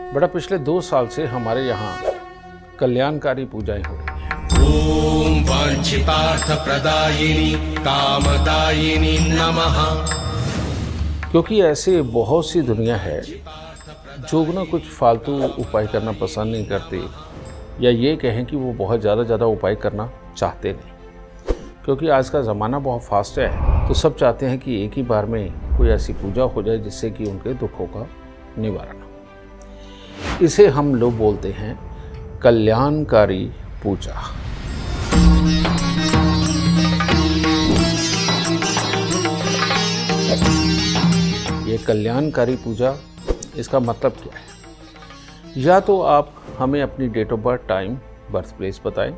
बेटा पिछले 2 साल से हमारे यहाँ कल्याणकारी पूजाएं हो रही हैं। ओम वांछितार्थ प्रदायिनी कामदायिनी नमः। क्योंकि ऐसे बहुत सी दुनिया है जो ना कुछ फालतू उपाय करना पसंद नहीं करते, या ये कहें कि वो बहुत ज़्यादा उपाय करना चाहते नहीं। क्योंकि आज का ज़माना बहुत फास्ट है, तो सब चाहते हैं कि एक ही बार में कोई ऐसी पूजा हो जाए जिससे कि उनके दुखों का निवारण हो। इसे हम लोग बोलते हैं कल्याणकारी पूजा। ये कल्याणकारी पूजा, इसका मतलब क्या है? या तो आप हमें अपनी date of birth, time, birth place बताएं,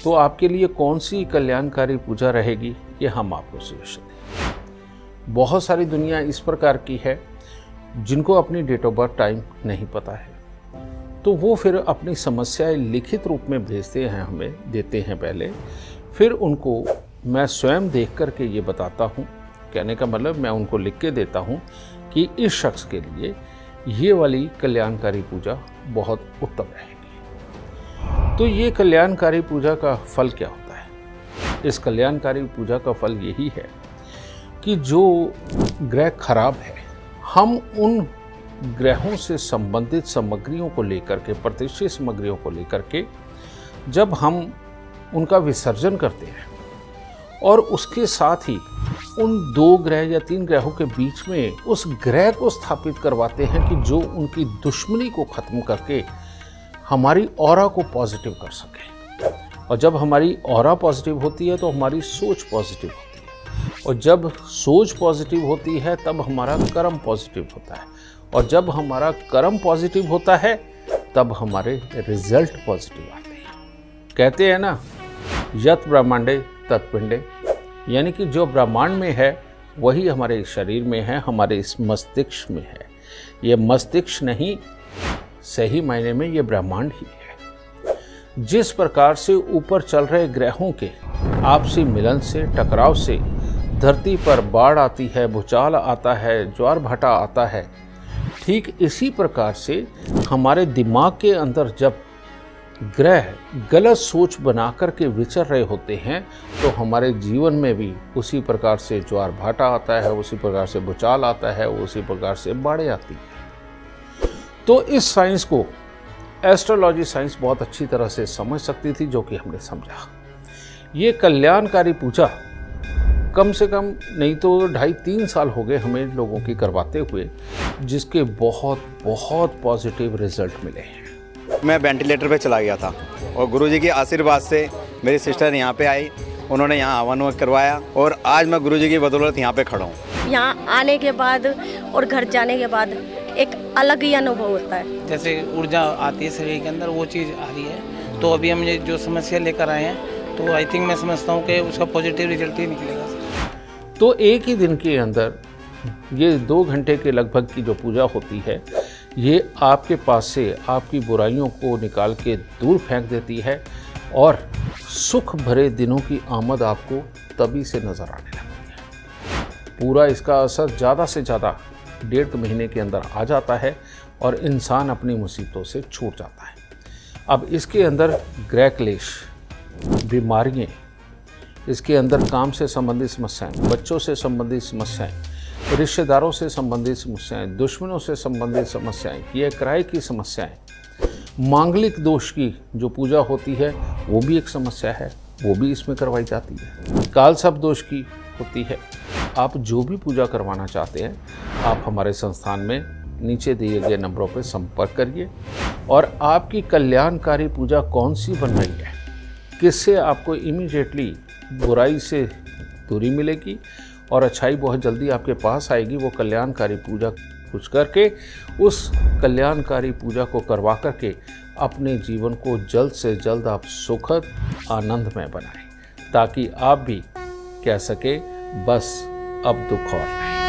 तो आपके लिए कौन सी कल्याणकारी पूजा रहेगी ये हम आपको सजेशन दें। बहुत सारी दुनिया इस प्रकार की है जिनको अपनी डेट ऑफ बर्थ, टाइम नहीं पता है, तो वो फिर अपनी समस्याएं लिखित रूप में भेजते हैं, हमें देते हैं पहले, फिर उनको मैं स्वयं देख कर के ये बताता हूँ। कहने का मतलब मैं उनको लिख के देता हूँ कि इस शख्स के लिए ये वाली कल्याणकारी पूजा बहुत उत्तम रहेगी। तो ये कल्याणकारी पूजा का फल क्या होता है? इस कल्याणकारी पूजा का फल यही है कि जो ग्रह खराब है, हम उन ग्रहों से संबंधित सामग्रियों को लेकर के, प्रतिष्ठित सामग्रियों को लेकर के जब हम उनका विसर्जन करते हैं और उसके साथ ही उन 2 ग्रह या 3 ग्रहों के बीच में उस ग्रह को स्थापित करवाते हैं कि जो उनकी दुश्मनी को ख़त्म करके हमारी ऑरा को पॉजिटिव कर सके। और जब हमारी ऑरा पॉजिटिव होती है तो हमारी सोच पॉजिटिव होती है, और जब सोच पॉजिटिव होती है तब हमारा कर्म पॉजिटिव होता है, और जब हमारा कर्म पॉजिटिव होता है तब हमारे रिजल्ट पॉजिटिव आते हैं। कहते हैं ना, यत ब्रह्मांडे तत्पिंडे, यानी कि जो ब्रह्मांड में है वही हमारे शरीर में है, हमारे इस मस्तिष्क में है। ये मस्तिष्क नहीं, सही मायने में ये ब्रह्मांड ही है। जिस प्रकार से ऊपर चल रहे ग्रहों के आपसी मिलन से, टकराव से धरती पर बाढ़ आती है, भूचाल आता है, ज्वार भाटा आता है, ठीक इसी प्रकार से हमारे दिमाग के अंदर जब ग्रह गलत सोच बना करके विचर रहे होते हैं तो हमारे जीवन में भी उसी प्रकार से ज्वार भाटा आता है, उसी प्रकार से भूचाल आता है, उसी प्रकार से बाढ़ें आती है। तो इस साइंस को एस्ट्रोलॉजी साइंस बहुत अच्छी तरह से समझ सकती थी, जो कि हमने समझा। ये कल्याणकारी पूजा कम से कम नहीं तो 2.5-3 साल हो गए हमें लोगों की करवाते हुए, जिसके बहुत पॉजिटिव रिजल्ट मिले हैं। मैं वेंटिलेटर पे चला गया था और गुरुजी के आशीर्वाद से मेरी सिस्टर यहाँ पे आई, उन्होंने यहाँ हवन करवाया और आज मैं गुरुजी की बदौलत यहाँ पे खड़ा हूँ। यहाँ आने के बाद और घर जाने के बाद एक अलग ही अनुभव होता है। जैसे ऊर्जा आती है शरीर के अंदर, वो चीज़ आ रही है। तो अभी हम ये जो समस्या लेकर आए हैं, तो आई थिंक मैं समझता हूँ कि उसका पॉजिटिव रिजल्ट ही निकलेगा। तो एक ही दिन के अंदर ये 2 घंटे के लगभग की जो पूजा होती है, ये आपके पास से आपकी बुराइयों को निकाल के दूर फेंक देती है, और सुख भरे दिनों की आमद आपको तभी से नज़र आने लगती है। पूरा इसका असर ज़्यादा से ज़्यादा 1.5 महीने के अंदर आ जाता है और इंसान अपनी मुसीबतों से छूट जाता है। अब इसके अंदर ग्रह क्लेश, बीमारियाँ, इसके अंदर काम से संबंधित समस्याएं, बच्चों से संबंधित समस्याएं, रिश्तेदारों से संबंधित समस्याएं, दुश्मनों से संबंधित समस्याएं, ये किराए की समस्याएं, मांगलिक दोष की जो पूजा होती है वो भी एक समस्या है, वो भी इसमें करवाई जाती है। काल सर्प दोष की होती है। आप जो भी पूजा करवाना चाहते हैं, आप हमारे संस्थान में नीचे दिए गए नंबरों पर संपर्क करिए, और आपकी कल्याणकारी पूजा कौन सी बन रही है, किससे आपको इमीडिएटली बुराई से दूरी मिलेगी और अच्छाई बहुत जल्दी आपके पास आएगी, वो कल्याणकारी पूजा कुछ करके उस कल्याणकारी पूजा को करवा करके अपने जीवन को जल्द से जल्द आप सुखद, आनंदमय बनाएं, ताकि आप भी कह सके बस अब दुख और नहीं।